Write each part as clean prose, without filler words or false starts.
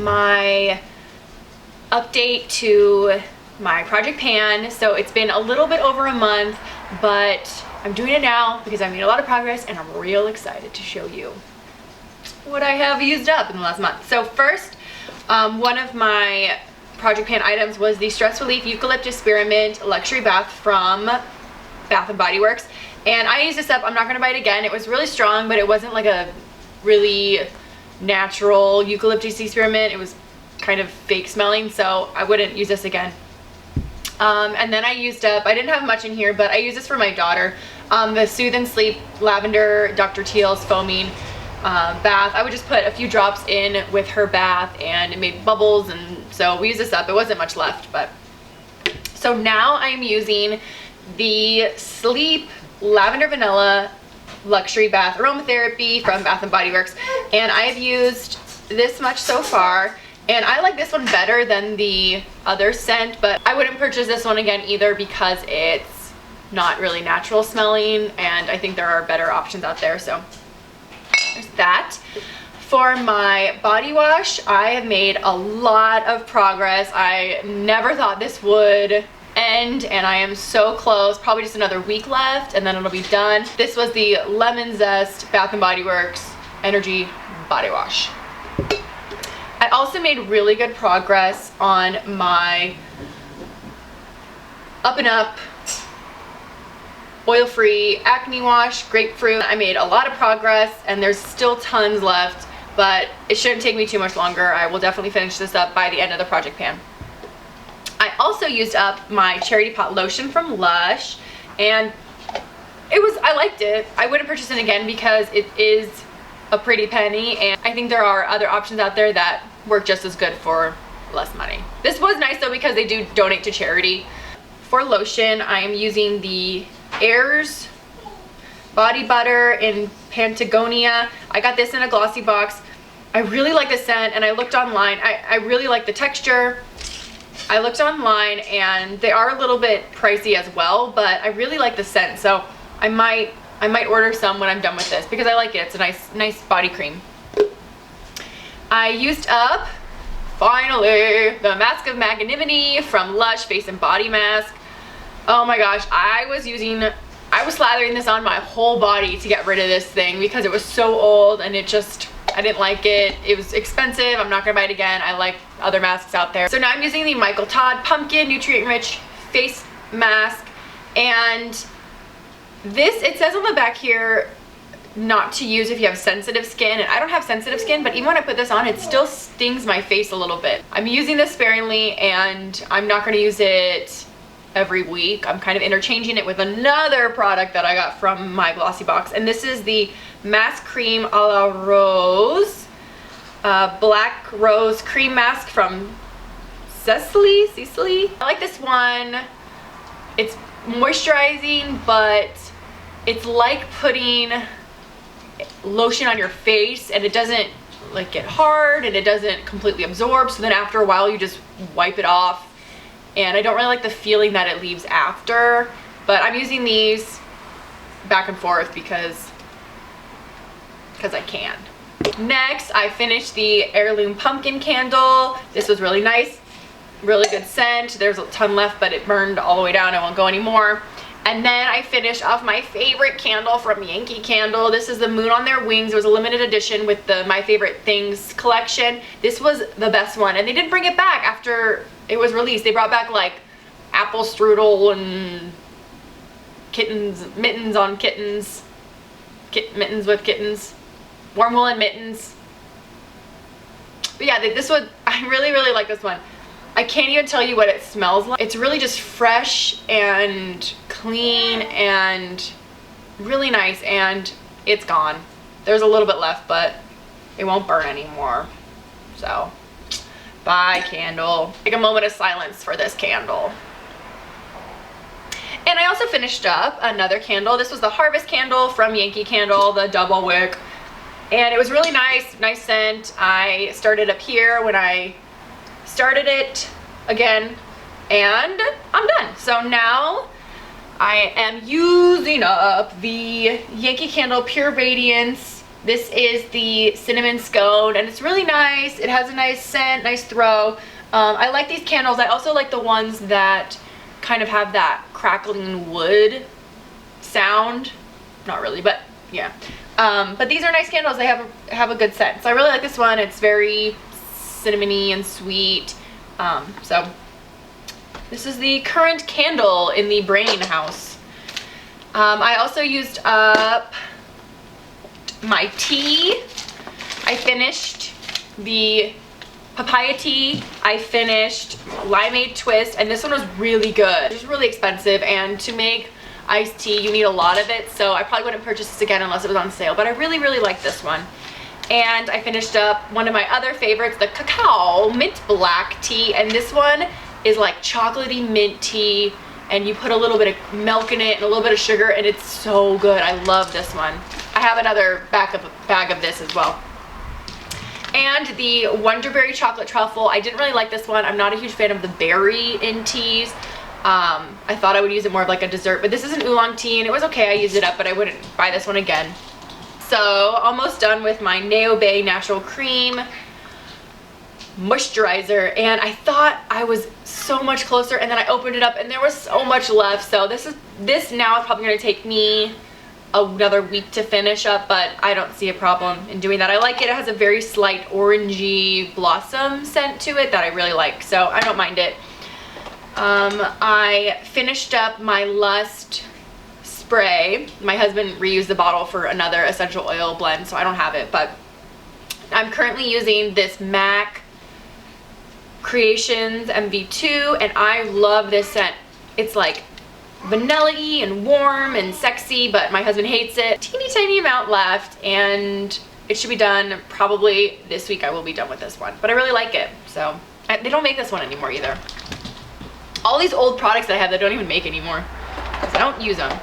my update to my project pan. So it's been a little bit over a month, but I'm doing it now because I made a lot of progress and I'm real excited to show you what I have used up in the last month. So first, one of my project pan items was the Stress Relief Eucalyptus Spearmint Luxury Bath from Bath & Body Works. And I used this up. I'm not going to buy it again. It was really strong, but it wasn't like a really natural eucalyptus spearmint. It was kind of fake smelling, so I wouldn't use this again. And then I used up, I didn't have much in here, but I used this for my daughter. The Soothe and Sleep Lavender Dr. Teal's Foaming bath. I would just put a few drops in with her bath and it made bubbles, and so we used this up. It wasn't much left, but so now I'm using the Sleep Lavender Vanilla Luxury Bath Aromatherapy from Bath & Body Works, and I've used this much so far, and I like this one better than the other scent, but I wouldn't purchase this one again either because it's not really natural smelling, and I think there are better options out there. So there's that. For my body wash, I have made a lot of progress. I never thought this would end, and I am so close. Probably just another week left and then it'll be done. This was the Lemon Zest Bath & Body Works Energy Body Wash. I also made really good progress on my Up and Up oil-free acne wash, grapefruit. I made a lot of progress and there's still tons left, but it shouldn't take me too much longer. I will definitely finish this up by the end of the project pan. I also used up my Charity Pot lotion from Lush, and I liked it. I wouldn't purchase it again because it is a pretty penny, and I think there are other options out there that work just as good for less money. This was nice though because they do donate to charity. For lotion, I am using the Airs Body Butter in Patagonia. I got this in a glossy box. I really like the scent, and I looked online. I really like the texture. I looked online and they are a little bit pricey as well, but I really like the scent, so I might order some when I'm done with this because I like it. It's a nice body cream. I used up, finally, the Mask of Magnanimity from Lush Face and Body Mask. Oh my gosh, I was slathering this on my whole body to get rid of this thing because it was so old and I didn't like it. It was expensive. I'm not gonna buy it again. I like other masks out there. So now I'm using the Michael Todd Pumpkin Nutrient Rich Face Mask, and this, it says on the back here not to use if you have sensitive skin, and I don't have sensitive skin, but even when I put this on, it still stings my face a little bit. I'm using this sparingly, and I'm not gonna use it every week. I'm kind of interchanging it with another product that I got from my GLOSSYBOX, and this is the Mask Cream a la Rose Black Rose Cream Mask from Cecily. I like this one. It's moisturizing, but it's like putting lotion on your face, and it doesn't like get hard and it doesn't completely absorb, so then after a while you just wipe it off, and I don't really like the feeling that it leaves after, but I'm using these back and forth because I can. Next, I finished the Heirloom Pumpkin Candle. This was really nice, really good scent. There's a ton left, but it burned all the way down. I won't go anymore. And then I finished off my favorite candle from Yankee Candle. This is the Moon on Their Wings. It was a limited edition with the My Favorite Things collection. This was the best one, and they didn't bring it back after it was released. They brought back like apple strudel and kittens, mittens on kittens, mittens with kittens, warm woolen mittens. But yeah, this one, I really like this one. I can't even tell you what it smells like. It's really just fresh and clean and really nice, and it's gone. There's a little bit left, but it won't burn anymore. So, bye candle. Take a moment of silence for this candle. And I also finished up another candle. This was the Harvest Candle from Yankee Candle, the double wick. And it was really nice scent. I started up here when I started it again, and I'm done. So now I am using up the Yankee Candle Pure Radiance This is the cinnamon scone, and it's really nice. It has a nice scent, nice throw. I like these candles. I also like the ones that kind of have that crackling wood sound. Not really, but yeah. But these are nice candles. They have a good scent. So I really like this one. It's very cinnamony and sweet. So this is the current candle in the Brain house. I also used up my tea. I finished the papaya tea. I finished limeade twist, and this one was really good. It was really expensive, and to make iced tea you need a lot of it, so I probably wouldn't purchase this again unless it was on sale, but I really like this one. And I finished up one of my other favorites, the cacao mint black tea, and this one is like chocolatey mint tea, and you put a little bit of milk in it and a little bit of sugar, and it's so good. I love this one. I have another bag of this as well. And the Wonderberry chocolate truffle, I didn't really like this one. I'm not a huge fan of the berry in teas. I thought I would use it more of like a dessert, but this is an oolong tea, and it was okay. I used it up, but I wouldn't buy this one again. So almost done with my Neobay Natural Cream moisturizer, and I thought I was so much closer, and then I opened it up and there was so much left. So this now is probably going to take me another week to finish up, but I don't see a problem in doing that. I like it. It has a very slight orangey blossom scent to it that I really like, so I don't mind it. I finished up my Lust spray. My husband reused the bottle for another essential oil blend, so I don't have it, but I'm currently using this MAC Creations MV2, and I love this scent. It's like vanilla-y and warm and sexy, but my husband hates it. Teeny tiny amount left, and it should be done probably this week. I will be done with this one, but I really like it. So they don't make this one anymore either. All these old products that I have that don't even make anymore, because I don't use them.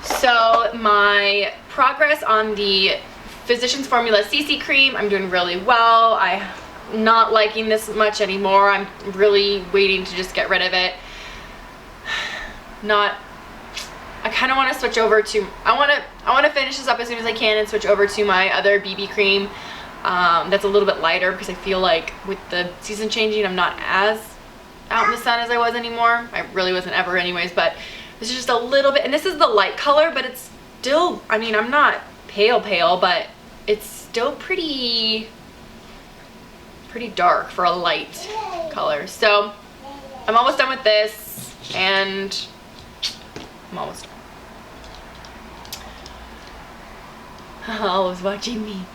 So my progress on the Physicians Formula CC cream, I'm doing really well. I'm not liking this much anymore. I'm really waiting to just get rid of it. I kind of want to switch over to, I want to finish this up as soon as I can and switch over to my other BB cream that's a little bit lighter, because I feel like with the season changing, I'm not as out in the sun as I was anymore. I really wasn't ever anyways, but this is just a little bit, and this is the light color, but it's still, I mean, I'm not pale, but it's still pretty dark for a light color. So I'm almost done with this, and I'm almost done. Always watching me.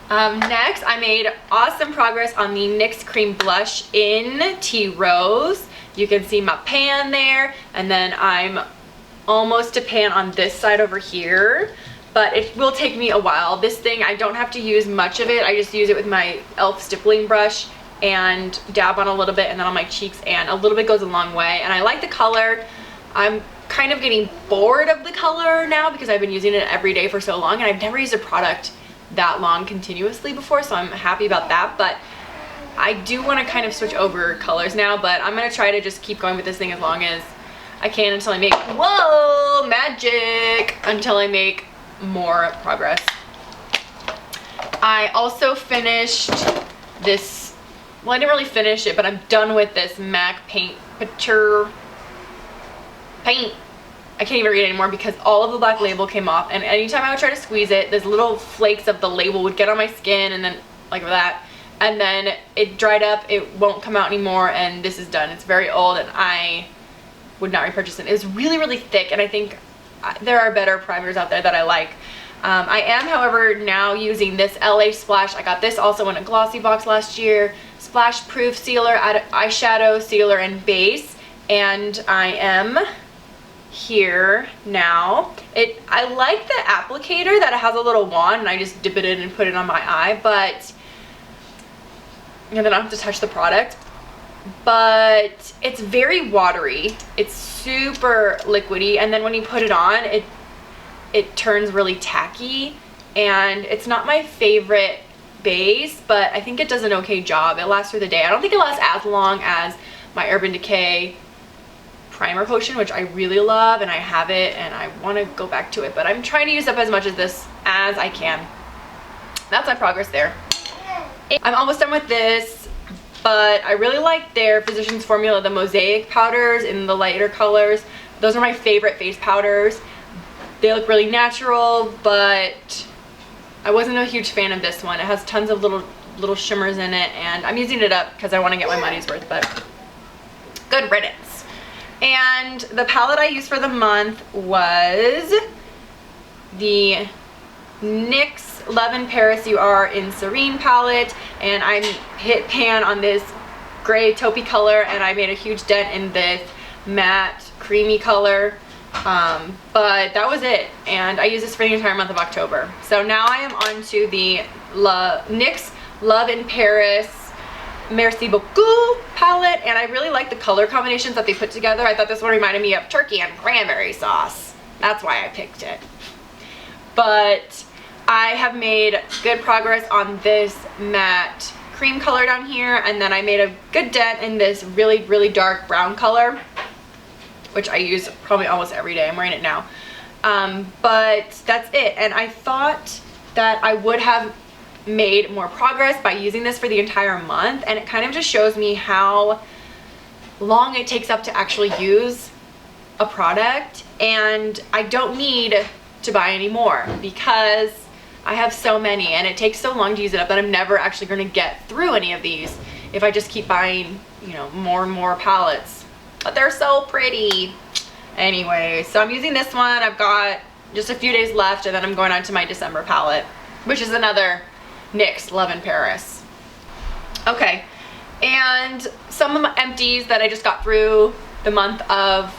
Next, I made awesome progress on the NYX Cream Blush in Tea Rose. You can see my pan there, and then I'm almost to pan on this side over here, but it will take me a while. This thing, I don't have to use much of it. I just use it with my e.l.f. stippling brush and dab on a little bit, and then on my cheeks, and a little bit goes a long way. And I like the color. I'm kind of getting bored of the color now because I've been using it every day for so long, and I've never used a product that long continuously before, so I'm happy about that. But I do want to kind of switch over colors now, but I'm going to try to just keep going with this thing as long as I can until I make, whoa, magic, until I make more progress. I also finished this, well, I didn't really finish it, but I'm done with this MAC paint picture paint. I can't even read it anymore because all of the black label came off, and anytime I would try to squeeze it, those little flakes of the label would get on my skin, and then like that, and then it dried up. It won't come out anymore, and this is done. It's very old, and I would not repurchase it. It was really thick, and I think there are better primers out there that I like. I am, however, now using this LA Splash. I got this also in a GLOSSYBOX last year. Splash Proof Sealer, Eyeshadow Sealer, and Base, and I am here now. I like the applicator that it has a little wand, and I just dip it in and put it on my eye, but and then I don't have to touch the product. But it's very watery. It's super liquidy, and then when you put it on, it turns really tacky, and it's not my favorite base, but I think it does an okay job. It lasts through the day. I don't think it lasts as long as my Urban Decay primer potion, which I really love, and I have it, and I want to go back to it, but I'm trying to use up as much of this as I can. that's my progress there. I'm almost done with this, but I really like their Physicians Formula, the Mosaic powders in the lighter colors. Those are my favorite face powders. They look really natural, but I wasn't a huge fan of this one. It has tons of little shimmers in it, and I'm using it up because I want to get my money's worth, but good riddance. And the palette I used for the month was the NYX Love in Paris You Are in Serene palette, and I hit pan on this gray taupey color, and I made a huge dent in this matte creamy color, but that was it, and I used this for the entire month of October. So now I am on to the NYX Love in Paris Merci Beaucoup palette, and I really like the color combinations that they put together. I thought this one reminded me of turkey and cranberry sauce. That's why I picked it. But I have made good progress on this matte cream color down here, and then I made a good dent in this really dark brown color, which I use probably almost every day. I'm wearing it now. But that's it, and I thought that I would have made more progress by using this for the entire month, and it kind of just shows me how long it takes up to actually use a product, and I don't need to buy any more because I have so many, and it takes so long to use it up that I'm never actually going to get through any of these if I just keep buying, you know, more and more palettes. But they're so pretty. Anyway, so I'm using this one. I've got just a few days left, and then I'm going on to my December palette, which is another NYX Love in Paris. Okay, and some of my empties that I just got through the month of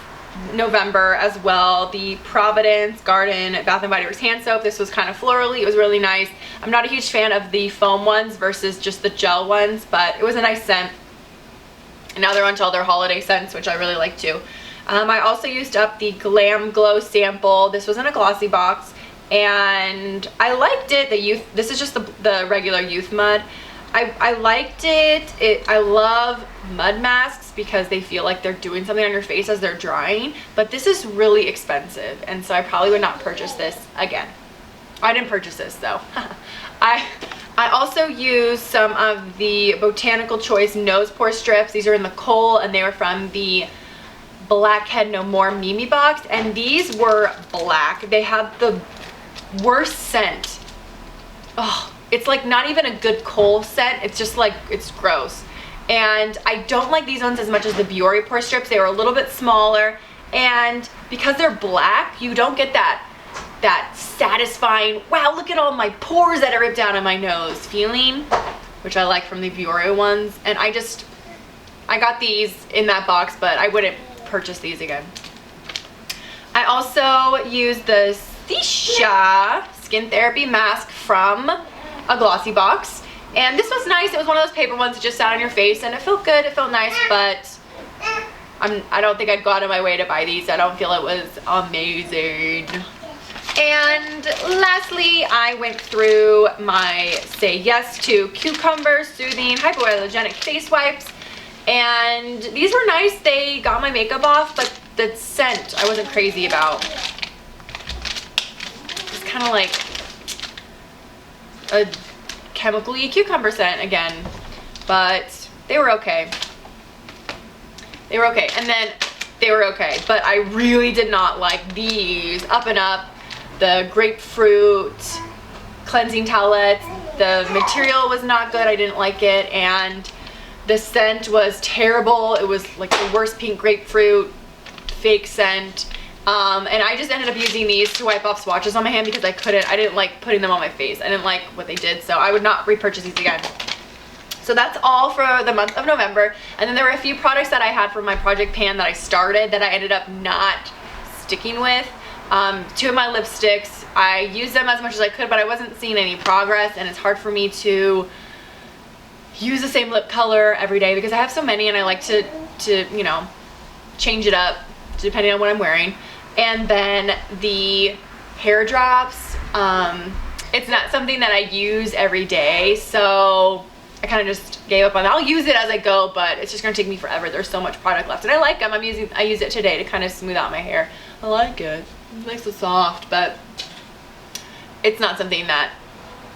November as well. The Providence Garden Bath & Body Works hand soap. This was kind of florally. It was really nice. I'm not a huge fan of the foam ones versus just the gel ones, but it was a nice scent. And now they're onto all their holiday scents, which I really like too. I also used up the Glam Glow sample. This was in a glossy box, and I liked it. This is just the regular Youth Mud. I liked it. I love mud masks because they feel like they're doing something on your face as they're drying, but this is really expensive, and so I probably would not purchase this again. I didn't purchase this though. I also used some of the Botanical Choice nose pore strips. These are in the Kohl, and they were from the Blackhead No More MEMEBOX, and these were black. They had the worst scent. Oh, it's like not even a good Kohl scent. It's just like, it's gross. And I don't like these ones as much as the Biore pore strips. They were a little bit smaller, and because they're black, you don't get that satisfying, wow, look at all my pores that are ripped out of my nose feeling, which I like from the Biore ones. And I got these in that box, but I wouldn't purchase these again. I also used the Sisha Skin Therapy Mask from a GLOSSYBOX, and this was nice. It was one of those paper ones that just sat on your face, and it felt good. It felt nice, but I don't think I'd go out of my way to buy these. I don't feel it was amazing. And lastly, I went through my Say Yes to Cucumber Soothing Hypoallergenic Face Wipes, and these were nice. They got my makeup off, but the scent I wasn't crazy about. It's kind of like a chemically cucumber scent again, but they were okay. They were okay, and then they were okay, but I really did not like these Up and Up, the grapefruit cleansing towelettes. The material was not good. I didn't like it, and the scent was terrible. It was like the worst pink grapefruit fake scent. And I just ended up using these to wipe off swatches on my hand because I didn't like putting them on my face. I didn't like what they did, so I would not repurchase these again. So that's all for the month of November. And then there were a few products that I had from my project pan that I started that I ended up not sticking with. Two of my lipsticks, I used them as much as I could, but I wasn't seeing any progress, and it's hard for me to use the same lip color every day because I have so many, and I like to you know, change it up depending on what I'm wearing. And then the hair drops, it's not something that I use every day, so I kind of just gave up on that. I'll use it as I go, but it's just gonna take me forever. There's so much product left, and I like them. I use it today to kind of smooth out my hair. I like it. It's nice and soft, but it's not something that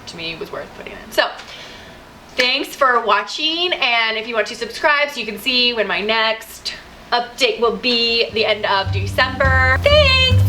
to me was worth putting in. So thanks for watching, and if you want to subscribe so you can see when my next update will be the end of December. Thanks!